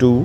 2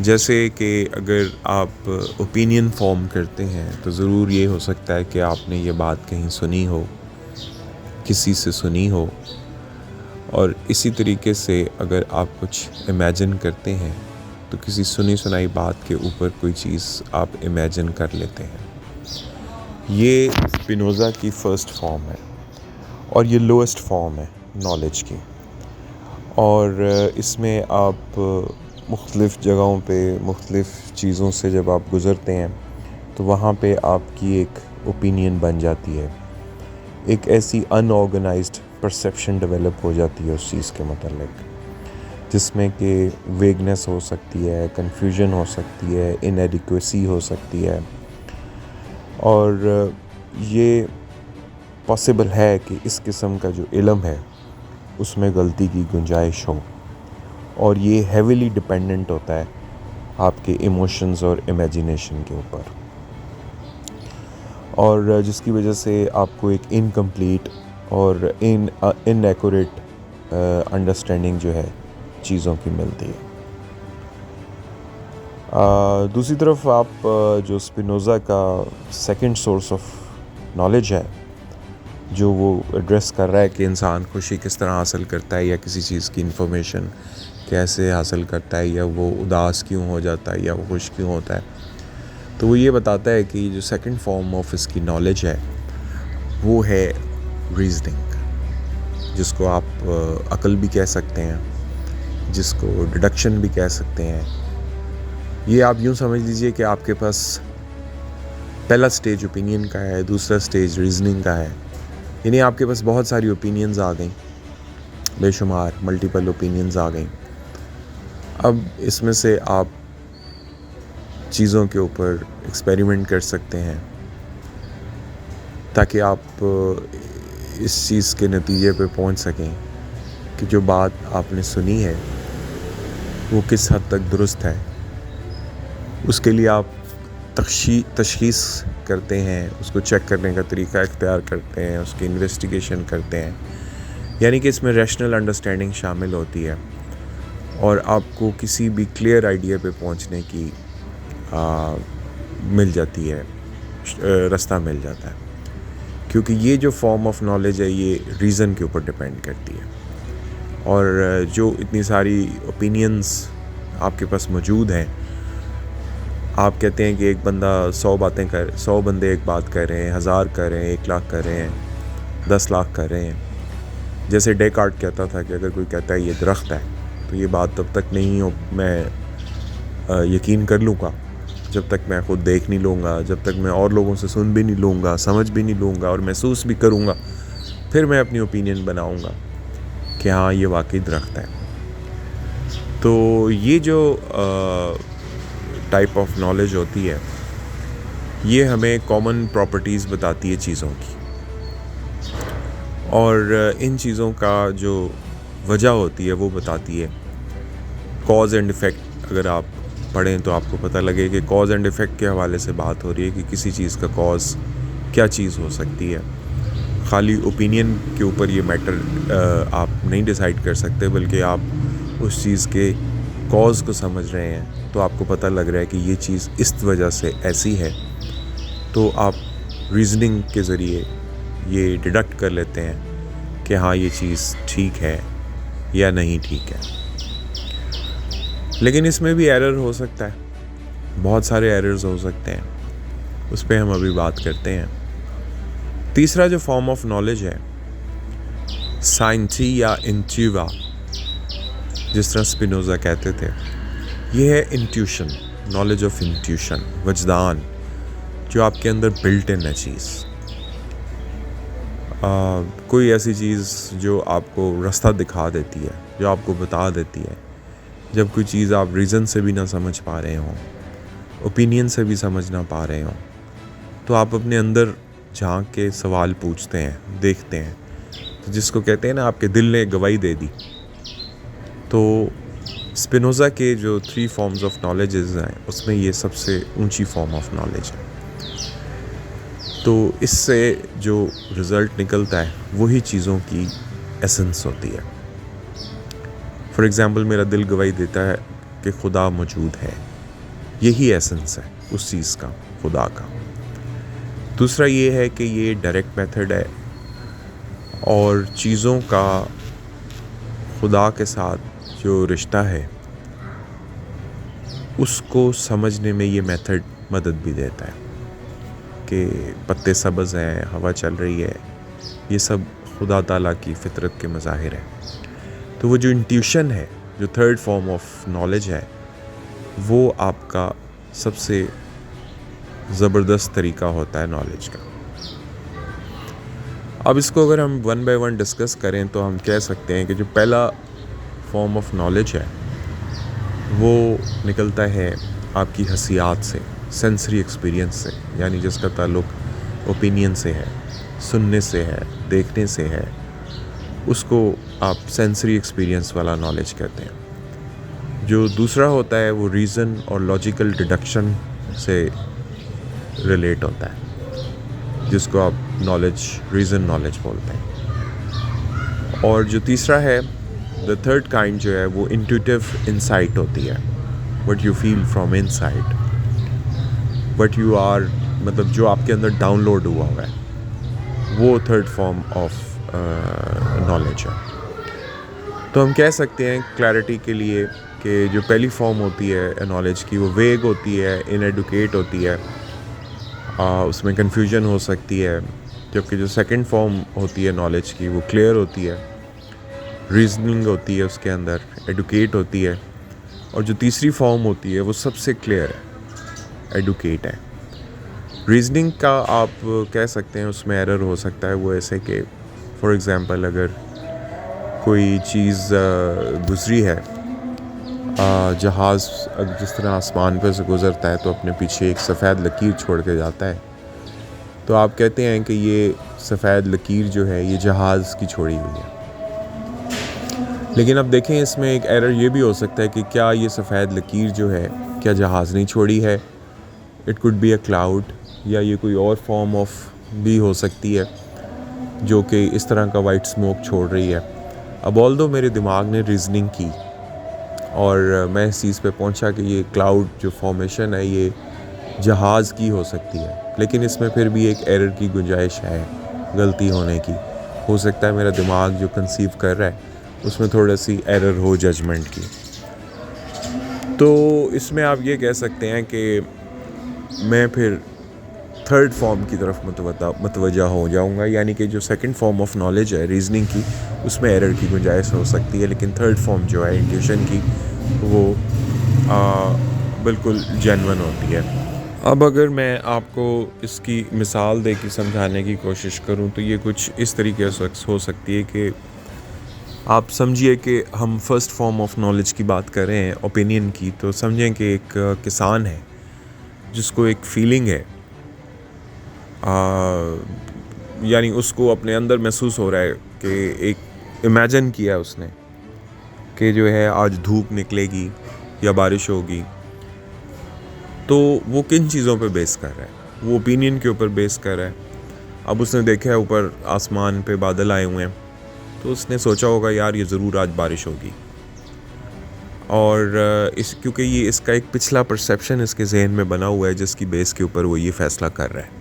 جیسے کہ اگر آپ اوپینین فارم کرتے ہیں تو ضرور یہ ہو سکتا ہے کہ آپ نے یہ بات کہیں سنی ہو، کسی سے سنی ہو، اور اسی طریقے سے اگر آپ کچھ امیجن کرتے ہیں تو کسی سنی سنائی بات کے اوپر کوئی چیز آپ امیجن کر لیتے ہیں۔ یہ اسپینوزا کی فرسٹ فارم ہے اور یہ لوئسٹ فارم ہے نالج کی، اور اس میں آپ مختلف جگہوں پہ مختلف چیزوں سے جب آپ گزرتے ہیں تو وہاں پہ آپ کی ایک اوپینین بن جاتی ہے، ایک ایسی ان آرگنائزڈ پرسیپشن ڈیولپ ہو جاتی ہے اس چیز کے متعلق، جس میں کہ ویگنس ہو سکتی ہے، کنفیوژن ہو سکتی ہے، انایڈیکویسی ہو سکتی ہے، اور یہ پاسبل ہے کہ اس قسم کا جو علم ہے اس میں غلطی کی گنجائش ہو، اور یہ ہیویلی ڈپینڈنٹ ہوتا ہے آپ کے ایموشنز اور امیجینیشن کے اوپر، اور جس کی وجہ سے آپ کو ایک انکمپلیٹ اور ان ایکوریٹ انڈرسٹینڈنگ جو ہے چیزوں کی ملتی ہے۔ دوسری طرف آپ جو اسپینوزا کا سیکنڈ سورس آف نالج ہے، جو وہ ایڈریس کر رہا ہے کہ انسان خوشی کس طرح حاصل کرتا ہے یا کسی چیز کی انفارمیشن کیسے حاصل کرتا ہے، یا وہ اداس کیوں ہو جاتا ہے یا وہ خوش کیوں ہوتا ہے، تو وہ یہ بتاتا ہے کہ جو سیکنڈ فارم آف اس کی نالج ہے وہ ہے ریزننگ، جس کو آپ عقل بھی کہہ سکتے ہیں، جس کو ڈیڈکشن بھی کہہ سکتے ہیں۔ یہ آپ یوں سمجھ لیجئے کہ آپ کے پاس پہلا سٹیج اوپینین کا ہے، دوسرا سٹیج ریزننگ کا ہے، یعنی آپ کے پاس بہت ساری اوپینینز آ گئیں، بے شمار ملٹیپل اوپینینز آ گئیں۔ اب اس میں سے آپ چیزوں کے اوپر ایکسپیریمنٹ کر سکتے ہیں تاکہ آپ اس چیز کے نتیجے پہ پہنچ سکیں کہ جو بات آپ نے سنی ہے وہ کس حد تک درست ہے۔ اس کے لیے آپ تشخیص کرتے ہیں، اس کو چیک کرنے کا طریقہ اختیار کرتے ہیں، اس کی انویسٹیگیشن کرتے ہیں، یعنی کہ اس میں ریشنل انڈرسٹینڈنگ شامل ہوتی ہے، اور آپ کو کسی بھی کلیئر آئیڈیا پہ پہنچنے کی مل جاتی ہے، رستہ مل جاتا ہے، کیونکہ یہ جو فارم آف نالج ہے یہ ریزن کے اوپر ڈیپینڈ کرتی ہے، اور جو اتنی ساری اوپینینز آپ کے پاس موجود ہیں، آپ کہتے ہیں کہ ایک بندہ 100 بندے ایک بات کر رہے ہیں، 1000 کر رہے ہیں، 1 لاکھ کر رہے ہیں، 10 لاکھ کر رہے ہیں۔ جیسے ڈیکارٹ کہتا تھا کہ اگر کوئی کہتا ہے یہ درخت ہے تو یہ بات تب تک نہیں میں یقین کر لوں گا جب تک میں خود دیکھ نہیں لوں گا، جب تک میں اور لوگوں سے سن بھی نہیں لوں گا، سمجھ بھی نہیں لوں گا اور محسوس بھی کروں گا، پھر میں اپنی اوپینین بناؤں گا کہ ہاں یہ واقعی درخت ہے۔ تو یہ جو ٹائپ آف نالج ہوتی ہے یہ ہمیں کامن پراپرٹیز بتاتی ہے چیزوں کی، اور ان چیزوں کا جو وجہ ہوتی ہے وہ بتاتی ہے۔ کاز اینڈ ایفیکٹ اگر آپ پڑھیں تو آپ کو پتہ لگے کہ کاز اینڈ ایفیکٹ کے حوالے سے بات ہو رہی ہے کہ کسی چیز کا کاز کیا چیز ہو سکتی ہے۔ خالی اوپینین کے اوپر یہ میٹر آپ نہیں ڈیسائیڈ کر سکتے، بلکہ آپ اس چیز کے کاز کو سمجھ رہے ہیں تو آپ کو پتہ لگ رہا ہے کہ یہ چیز اس وجہ سے ایسی ہے، تو آپ ریزننگ کے ذریعے یہ ڈیڈکٹ کر لیتے ہیں کہ ہاں یہ چیز ٹھیک ہے یا نہیں ٹھیک ہے۔ لیکن اس میں بھی ایرر ہو سکتا ہے، بہت سارے ایررز ہو سکتے ہیں، اس پہ ہم ابھی بات کرتے ہیں۔ تیسرا جو فارم آف نالج ہے سائنٹی یا انٹیوا، جس طرح اسپینوزا کہتے تھے، یہ ہے انٹیوشن، نالج آف انٹیوشن، وجدان، جو آپ کے اندر بلٹ ان ہے چیز، کوئی ایسی چیز جو آپ کو رستہ دکھا دیتی ہے، جو آپ کو بتا دیتی ہے۔ جب کوئی چیز آپ ریزن سے بھی نہ سمجھ پا رہے ہوں، اوپینین سے بھی سمجھ نہ پا رہے ہوں، تو آپ اپنے اندر جھانک کے سوال پوچھتے ہیں، دیکھتے ہیں، تو جس کو کہتے ہیں نا آپ کے دل نے گواہی دے دی۔ تو اسپینوزا کے جو 3 فارمز آف نالجز ہیں اس میں یہ سب سے اونچی فارم آف نالج ہے، تو اس سے جو رزلٹ نکلتا ہے وہی چیزوں کی ایسنس ہوتی ہے۔ فار ایگزامپل میرا دل گواہی دیتا ہے کہ خدا موجود ہے، یہی ایسنس ہے اس چیز کا، خدا کا۔ دوسرا یہ ہے کہ یہ ڈائریکٹ میتھڈ ہے، اور چیزوں کا خدا کے ساتھ جو رشتہ ہے اس کو سمجھنے میں یہ میتھڈ مدد بھی دیتا ہے کہ پتے سبز ہیں، ہوا چل رہی ہے، یہ سب خدا تعالیٰ کی فطرت کے مظاہر ہیں۔ تو وہ جو انٹیوشن ہے، جو تھرڈ فارم آف نالج ہے، وہ آپ کا سب سے زبردست طریقہ ہوتا ہے نالج کا۔ اب اس کو اگر ہم ون بائی ون ڈسکس کریں تو ہم کہہ سکتے ہیں کہ جو پہلا فارم آف نالج ہے وہ نکلتا ہے آپ کی حسیات سے، سینسری ایکسپیرینس سے، یعنی جس کا تعلق اوپینین سے ہے، سننے سے ہے، دیکھنے سے ہے، اس کو آپ سینسری ایکسپیرینس والا نالج کہتے ہیں۔ جو دوسرا ہوتا ہے وہ ریزن اور لاجیکل ڈیڈکشن سے ریلیٹ ہوتا ہے، جس کو آپ نالج، ریزن نالج بولتے ہیں۔ اور جو تیسرا ہے، دا تھرڈ کائنڈ جو ہے وہ انٹیوٹیو انسائٹ ہوتی ہے، what you feel from inside, what you are, مطلب جو آپ کے اندر ڈاؤن لوڈ ہوا ہے، وہ تھرڈ فارم آف نالج ہے۔ تو ہم کہہ سکتے ہیں کلیئرٹی کے لیے کہ جو پہلی فارم ہوتی ہے نالج کی وہ ویگ ہوتی ہے، ان ایڈوکیٹ ہوتی ہے، اس میں کنفیوژن ہو سکتی ہے، جبکہ جو سیکنڈ فارم ہوتی ہے نالج کی وہ کلیئر ہوتی ہے، ریزننگ ہوتی ہے اس کے اندر، ایڈوکیٹ ہوتی ہے، اور جو تیسری فارم ہوتی ہے وہ سب سے کلیئر ہے، ایڈوکیٹ ہے۔ ریزننگ کا آپ کہہ سکتے ہیں اس میں ایرر ہو سکتا ہے، وہ ایسے کہ فار ایگزامپل اگر کوئی چیز گزری ہے، جہاز جس طرح آسمان پہ سے گزرتا ہے تو اپنے پیچھے ایک سفید لکیر چھوڑ کے جاتا ہے، تو آپ کہتے ہیں کہ یہ سفید لکیر جو ہے یہ جہاز کی چھوڑی ہوئی ہے۔ لیکن اب دیکھیں اس میں ایک ایرر یہ بھی ہو سکتا ہے کہ کیا یہ سفید لکیر جو ہے کیا جہاز نہیں چھوڑی ہے، it could be a cloud, یا یہ کوئی اور فارم آف بھی ہو سکتی ہے جو کہ اس طرح کا وائٹ اسموک چھوڑ رہی ہے۔ اب آلدو میرے دماغ نے ریزننگ کی اور میں اس چیز پہ پہنچا کہ یہ کلاؤڈ جو فارمیشن ہے یہ جہاز کی ہو سکتی ہے، لیکن اس میں پھر بھی ایک ایرر کی گنجائش ہے، غلطی ہونے کی۔ ہو سکتا ہے میرا دماغ جو کنسیو کر رہا ہے اس میں تھوڑا سی ایرر ہو ججمنٹ کی۔ تو اس میں آپ یہ کہہ سکتے ہیں کہ میں پھر تھرڈ فارم کی طرف متوجہ ہو جاؤں گا، یعنی کہ جو سیکنڈ فارم آف نالج ہے ریزننگ کی، اس میں ایرر کی گنجائش ہو سکتی ہے، لیکن تھرڈ فارم جو ہے انٹیوشن کی وہ بالکل جینون ہوتی ہے۔ اب اگر میں آپ کو اس کی مثال دے کے سمجھانے کی کوشش کروں تو یہ کچھ اس طریقے سے ہو سکتی ہے کہ آپ سمجھیے کہ ہم فرسٹ فارم آف نالج کی بات کر رہے ہیں، اوپینین کی، تو سمجھیں کہ ایک کسان ہے جس کو ایک فیلنگ ہے، یعنی اس کو اپنے اندر محسوس ہو رہا ہے کہ ایک امیجن کیا اس نے کہ جو ہے آج دھوپ نکلے گی یا بارش ہوگی، تو وہ کن چیزوں پہ بیس کر رہا ہے؟ وہ اوپینین کے اوپر بیس کر رہا ہے۔ اب اس نے دیکھا ہے اوپر آسمان پہ بادل آئے ہوئے ہیں، تو اس نے سوچا ہوگا یار یہ ضرور آج بارش ہوگی، اور کیونکہ یہ اس کا ایک پچھلا پرسیپشن اس کے ذہن میں بنا ہوا ہے جس کی بیس کے اوپر وہ یہ فیصلہ کر رہا ہے،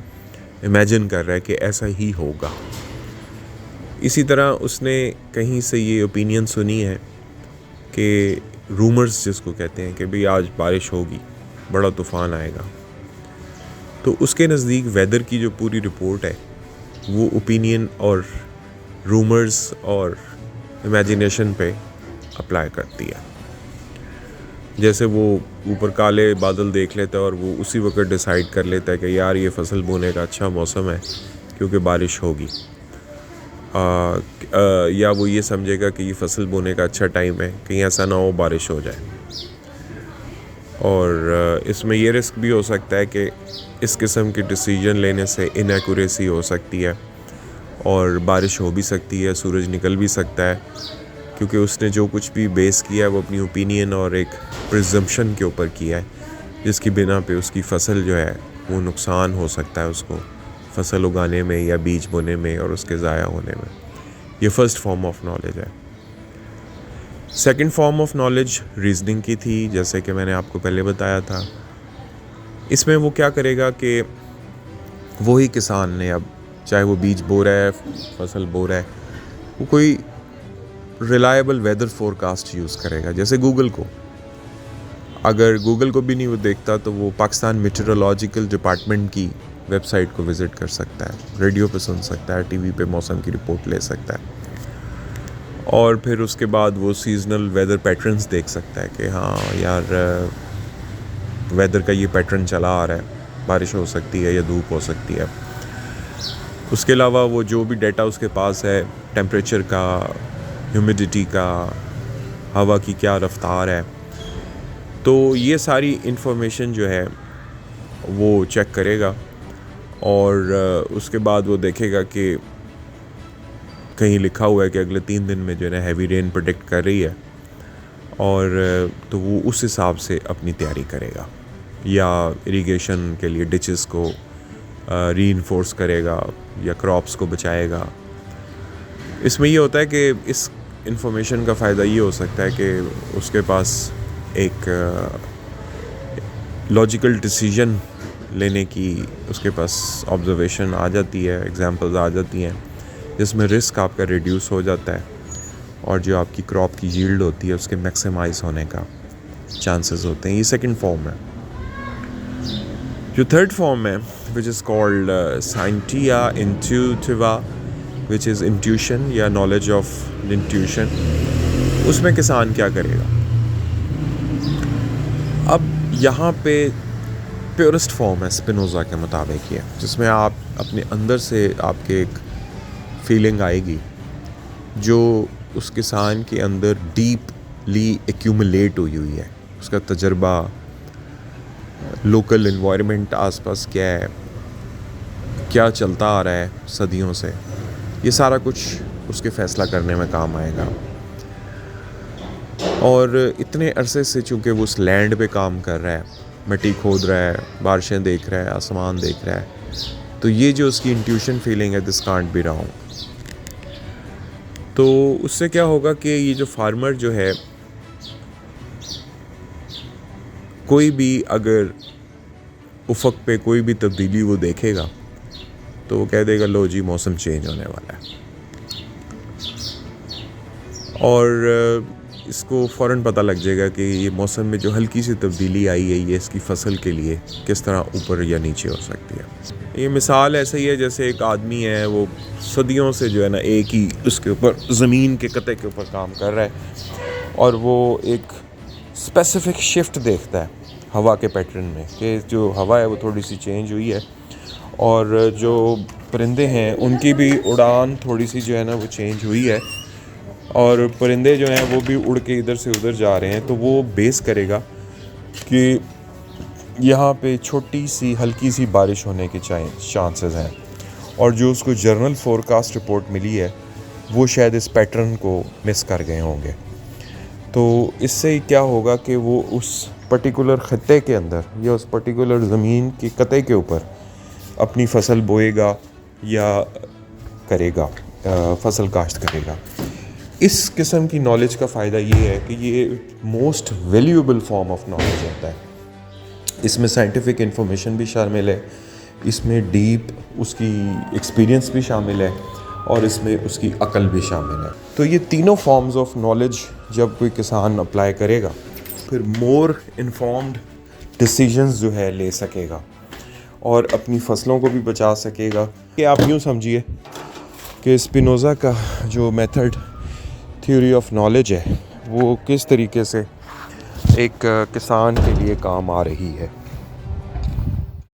امیجن کر رہا ہے کہ ایسا ہی ہوگا۔ اسی طرح اس نے کہیں سے یہ اوپینین سنی ہے کہ رومرز جس کو کہتے ہیں کہ بھئی آج بارش ہوگی، بڑا طوفان آئے گا، تو اس کے نزدیک ویدر کی جو پوری رپورٹ ہے وہ اوپینین اور رومرز اور امیجنیشن پہ اپلائی کرتی ہے۔ جیسے وہ اوپر کالے بادل دیکھ لیتا ہے اور وہ اسی وقت ڈیسائیڈ کر لیتا ہے کہ یار یہ فصل بونے کا اچھا موسم ہے کیونکہ بارش ہوگی، یا وہ یہ سمجھے گا کہ یہ فصل بونے کا اچھا ٹائم ہے، کہیں ایسا نہ ہو بارش ہو جائے۔ اور اس میں یہ رسک بھی ہو سکتا ہے کہ اس قسم کی ڈیسیجن لینے سے انیکوریسی ہو سکتی ہے اور بارش ہو بھی سکتی ہے، سورج نکل بھی سکتا ہے، کیونکہ اس نے جو کچھ بھی بیس کیا ہے وہ اپنی اوپینین اور ایک پرزمپشن کے اوپر کیا ہے، جس کی بنا پہ اس کی فصل جو ہے وہ نقصان ہو سکتا ہے اس کو فصل اگانے میں یا بیج بونے میں اور اس کے ضائع ہونے میں۔ یہ فرسٹ فارم آف نالج ہے۔ Second form of knowledge reasoning کی تھی، جیسے کہ میں نے آپ کو پہلے بتایا تھا، اس میں وہ کیا کرے گا کہ وہی کسان نے اب چاہے وہ بیج بو رہا ہے, فصل بو رہا ہے, وہ کوئی ریلائبل ویدر فورکاسٹ یوز کرے گا. جیسے گوگل کو, اگر گوگل کو بھی نہیں وہ دیکھتا تو وہ پاکستان میٹرولوجیکل ڈپارٹمنٹ کی ویب سائٹ کو وزٹ کر سکتا ہے, ریڈیو پہ سن سکتا ہے, ٹی وی پہ موسم کی رپورٹ لے سکتا ہے, اور پھر اس کے بعد وہ سیزنل ویدر پیٹرنز دیکھ سکتا ہے کہ ہاں یار ویدر کا یہ پیٹرن چلا آ رہا ہے, بارش ہو سکتی ہے یا دھوپ ہو سکتی ہے. اس کے علاوہ وہ جو بھی ڈیٹا اس کے پاس ہے, ٹیمپریچر کا, ہیومیڈیٹی کا, ہوا کی کیا رفتار ہے, تو یہ ساری انفارمیشن جو ہے وہ چیک کرے گا, اور اس کے بعد وہ دیکھے گا کہ کہیں لکھا ہوا ہے کہ اگلے 3 دن میں جو ہے نا ہیوی رین پریڈکٹ کر رہی ہے, اور تو وہ اس حساب سے اپنی تیاری کرے گا, یا اریگیشن کے لیے ڈچز کو ری انفورس کرے گا یا کراپس کو بچائے گا. اس میں یہ ہوتا ہے کہ اس انفارمیشن کا فائدہ یہ ہو سکتا ہے کہ اس کے پاس ایک لاجیکل ڈیسیژن لینے کی اس کے پاس آبزرویشن آ جاتی ہے, ایگزامپلز آ جاتی ہیں, جس میں رسک آپ کا ریڈیوس ہو جاتا ہے, اور جو آپ کی کراپ کی ییلڈ ہوتی ہے اس کے میکسیمائز ہونے کا چانسز ہوتے ہیں. یہ سیکنڈ فارم ہے. جو تھرڈ فارم ہے وچ از کالڈ سائنٹیا انٹیوٹیوا, وچ از انٹیوشن یا نالج آف انٹیوشن. اس میں کسان کیا کرے گا؟ اب یہاں پہ پیورسٹ فارم ہے اسپینوزا کے مطابق یہ, جس میں آپ اپنے اندر سے آپ کے ایک فیلنگ آئے گی جو اس کسان کے اندر ڈیپلی ایکیومولیٹ ہوئی ہے, اس کا تجربہ, لوکل انوائرمنٹ آس پاس کیا ہے, کیا چلتا آ رہا ہے صدیوں سے, یہ سارا کچھ اس کے فیصلہ کرنے میں کام آئے گا. اور اتنے عرصے سے چونکہ وہ اس لینڈ پہ کام کر رہا ہے, مٹی کھود رہا ہے, بارشیں دیکھ رہا ہے, آسمان دیکھ رہا ہے, تو یہ جو اس کی انٹیوشن فیلنگ ہے, دس کانٹ بی رانگ. تو اس سے کیا ہوگا کہ یہ جو فارمر جو ہے, کوئی بھی اگر افق پہ کوئی بھی تبدیلی وہ دیکھے گا تو وہ کہہ دے گا لو جی موسم چینج ہونے والا ہے, اور اس کو فوراً پتہ لگ جائے گا کہ یہ موسم میں جو ہلکی سی تبدیلی آئی ہے یہ اس کی فصل کے لیے کس طرح اوپر یا نیچے ہو سکتی ہے. یہ مثال ایسے ہی ہے جیسے ایک آدمی ہے, وہ صدیوں سے جو ہے نا ایک ہی اس کے اوپر, زمین کے قطعے کے اوپر کام کر رہا ہے, اور وہ ایک اسپیسیفک شفٹ دیکھتا ہے ہوا کے پیٹرن میں کہ جو ہوا ہے وہ تھوڑی سی چینج ہوئی ہے, اور جو پرندے ہیں ان کی بھی اڑان تھوڑی سی جو ہے نا وہ چینج ہوئی ہے, اور پرندے جو ہیں وہ بھی اڑ کے ادھر سے ادھر جا رہے ہیں. تو وہ بیس کرے گا کہ یہاں پہ چھوٹی سی ہلکی سی بارش ہونے کے چانسز ہیں, اور جو اس کو جرنل فورکاسٹ رپورٹ ملی ہے وہ شاید اس پیٹرن کو مس کر گئے ہوں گے. تو اس سے کیا ہوگا کہ وہ اس پرٹیکولر خطے کے اندر یا اس پرٹیکولر زمین کے قطعے کے اوپر اپنی فصل بوئے گا یا کرے گا, فصل کاشت کرے گا. اس قسم کی نالج کا فائدہ یہ ہے کہ یہ most valuable form of knowledge ہوتا ہے. اس میں سائنٹیفک انفارمیشن بھی شامل ہے, اس میں ڈیپ اس کی ایکسپیرینس بھی شامل ہے, اور اس میں اس کی عقل بھی شامل ہے. تو یہ تینوں فارمز آف نالج جب کوئی کسان اپلائی کرے گا پھر مور انفارمڈ ڈیسیژنز جو ہے لے سکے گا, اور اپنی فصلوں کو بھی بچا سکے گا. کہ آپ یوں سمجھیے کہ اسپینوزا کا جو میتھڈ تھیوری آف نالج ہے وہ کس طریقے سے ایک کسان کے لیے کام آ رہی ہے.